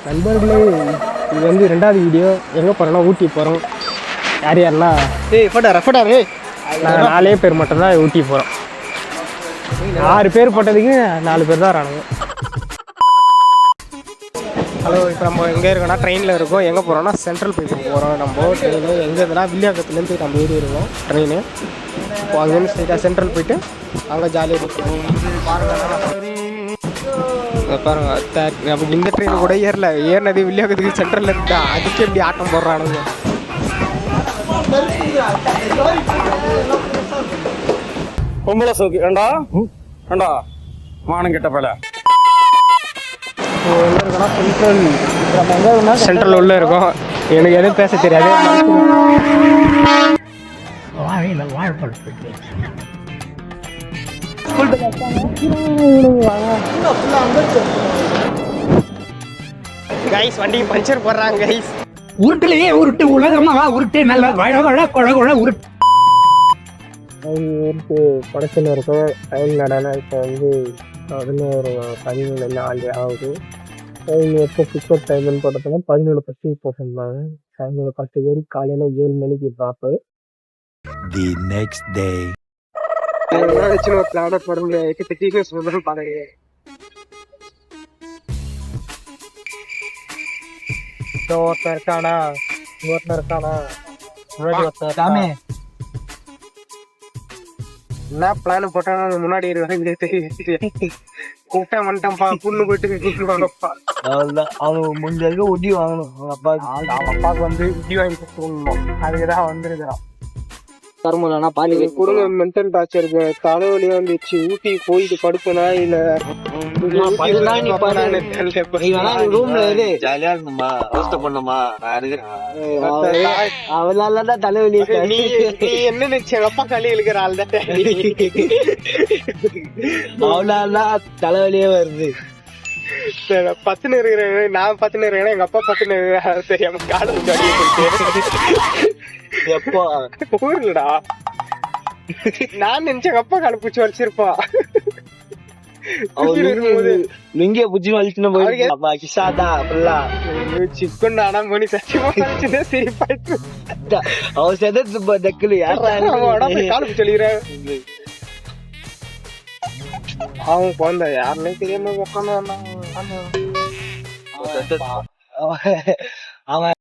நண்பர்களே, இது வந்து 2வது வீடியோ. எங்கே போகிறோன்னா ஊட்டி போகிறோம். யார் யாரெல்லாம் நாங்கள் 4 பேர் மட்டும்தான் ஊட்டி போகிறோம். 6 பேர் போட்டதுக்கு 4 பேர் தான் வரானுங்க. ஹலோ, இப்போ நம்ம எங்கே இருக்கோம்னா ட்ரெயினில் இருக்கோம். எங்கே போகிறோம்னா சென்ட்ரல் போய் போகிறோம். நம்ம ட்ரெயின் எங்கே இருந்தனா வில்லியாக்கத்துலேருந்து நம்ம ஏறி இருக்கோம் ட்ரெயின். இப்போ அங்கேருந்து ஸ்ட்ரைட்டாக சென்ட்ரல் போயிட்டு அங்கே ஜாலியாக இருக்கும். பாருங்க, அப்படி இந்த ட்ரெயின் கூட ஏறினது வில்லியாக்கத்துக்கு சென்ட்ரலில் இருக்கா. அதுக்கு எப்படி ஆட்டம் போடுறானுங்க. பொம்பளை சோக்கு ஏண்டா ஏண்டா வானம் கெட்ட பல சென்ட்ரல் உள்ள இருக்கும். எனக்கு எதுவும் பேச தெரியாது. கைஸ், வண்டி பஞ்சர் போடுறாங்க கைஸ். உருட்டுலயே உருட்டு உலகமா உருட்டு நல்ல வழ வழ கொழ கொழ உருட்டு படத்தில் இருக்கும். ட்ரெயின் நடனா இப்போ வந்து 11:17 ஆகுது. ட்ரெயின் எப்போ பிக்கப் டைம்னு போட்டதுன்னா 11:10 சொன்னாங்க. சாயங்காலம் 10 ஏறி காலையில் 7 மணிக்கு ட்ராப்பு. The next day. சின்ன பிளான போட முடியாது. திடீர்னு சொல்கிறேன் பாருங்க. ஒருத்தன் இருக்கானா, ஒருத்தன் இருக்கானா, என்ன பிளான் போட்டானா முன்னாடி கூட்டம் வந்துட்டேன்ப்பா, புண்ணு போயிட்டு அவன் முடிஞ்சதுக்கு ஒட்டி வாங்கணும். அவன் அப்பாவுக்கு வந்து இடி வாங்கி கொடுத்துருந்தோம். அதுக்குதான் வந்துருக்கிறான். தருமலனா பாலி கொடுங்க. மென்டல் டார்ச்சருக்கு தலைவலி வந்துச்சு. ஊட்டி போயிட்டு படுப்பனா இல்ல ரூம்ல ஜாலியா இருந்தோமா அவஸ்தை பண்ணோமா அவளாலதான் தலைவலி. நீ என்ன நினைச்ச அப்பா களி இழுக்கிற ஆள் தான். அவளாலதான் தலைவலியே வருது. பத்துன்னு இருக்கிறேன், நான் பத்துன்னு இருக்கிறேன், எங்க அப்பா பத்துன்னு தெரியாம காலம் எப்போ ஊர்லடா. நான் நினைச்ச எங்க அப்பா கால பூச்சி வலிச்சிருப்பா. லுங்கிய புச்சி வலிச்சுன்னு போய் கிஷாதா சிக்கன் ஆனா மணி சத்தியமா வலிச்சுதான் சிரிப்பாயிட்டு. அவன் செதத்து தக்கலு கால பூச்சி வலிக்கிறேன். அவன் குழந்த யாருன்னே தெரியாம உட்காந்து அவன்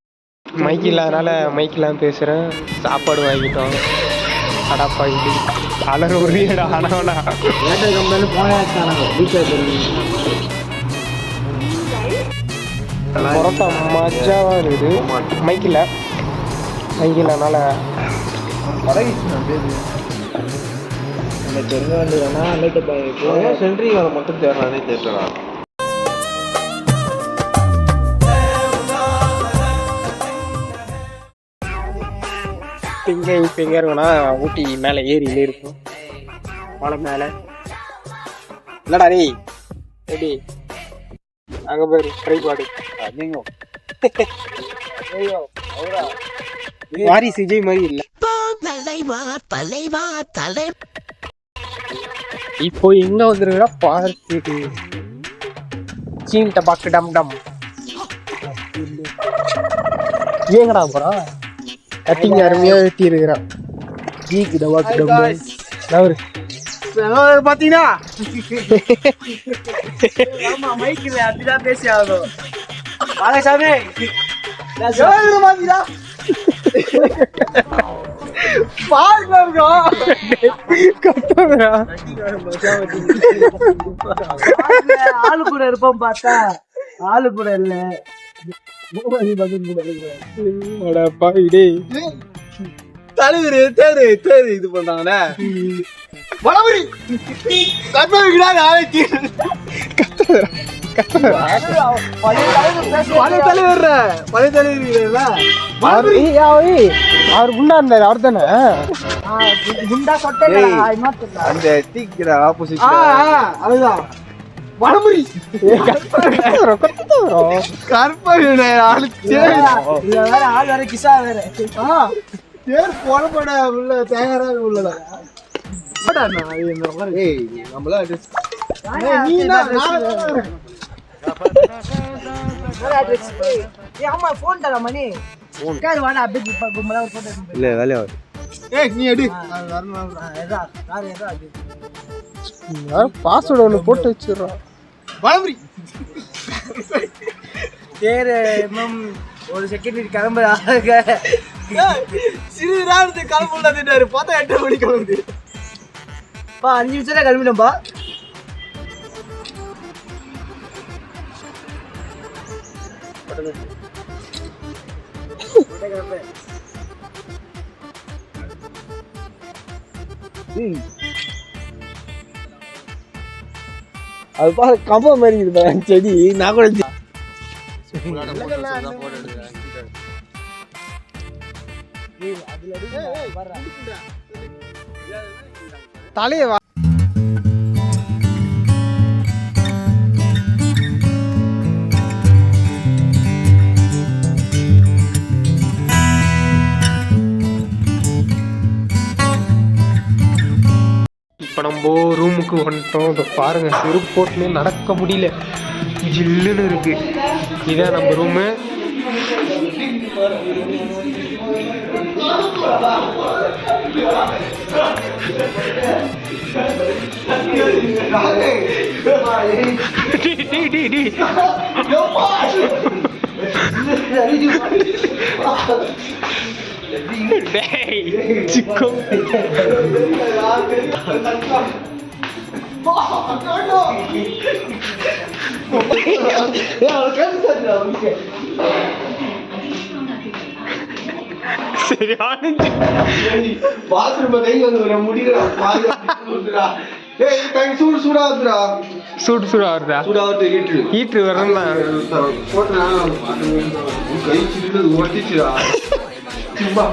மைக் இல்லாதனால மைக் இல்லாம பேசுறேன். சாப்பாடு வாங்கிட்டோம். அடாப்பா இது கலர் உரியடா. ஆனவனா பரோட்டா மஜாவா இருக்குது. மைக் இல்லனால சென்ட்ரி வர மட்டும் தேர்றானே தேர்றா. இங்க இப்ப எங்க இருக்குன்னா ஊட்டி மேல ஏரியில இருக்கும். மலை மேல இல்லடா நீ எப்படி அங்க பேரு ட்ரைபாடு வாரி சிஜய் மாதிரி இல்ல. இப்போ எங்க வந்துருக்கா பார்க்கு சீன் டபாக்கு டம் டம். ஏங்கடா போறான் கட்டிங் அருமையா வெட்டி இருக்கிறான். ஜீக்கு டபாக்கு டம் பாத்தீங்கன்னா மைக்கில் அப்படிதான் பேசி ஆகணும். சாமி ஆளு கூட இருப்போம் பார்த்தா ஆளு கூட இல்ல. தலைவர் தேரு இது பண்றாங்கண்ணே. அவர் குண்டா இருந்தாரு. அவர் தானே அதுதான் வடமுறி ஆள் வேற கிசா வேற போடப்பட உள்ள தயாராக உள்ளதா. ஆமா போன் தர மணி கேள் வாடா அப்படியே கும்பலா போட்டோ இல்ல வேலையா நீ எடு யார் பாஸ்வேர்டு ஒன்று போட்டு வச்சிடுறோம் பேரு ஒரு செகண்ட் கிளம்புறா சிறிது நேரத்துக்கு கிளம்புறாரு பார்த்தா 8 மணி கிளம்புது 5 நிமிஷம் தான் கிளம்பிட்டோம்பா அது பாரு கம்பம் மாதிரி இருக்குது செடி நான் கூட தலைய இப்போ நம்ம ரூமுக்கு வந்துட்டோம். இதை பாருங்க, செருப்பு போட்டுலேயே நடக்க முடியல, ஜில்லுன்னு இருக்கு. இதான் நம்ம ரூமு. சிக்கோ சரியான பாத்ரூம் கையில் வந்து முடிக்கிறா சூடு சூடா வருதுடா. சூடு சூடா வருதா? சூடா வருது. ஹீட்ரு வரணும் போட்டா கை சிரிக்கிறது ஒட்டிச்சுடா. சும்மா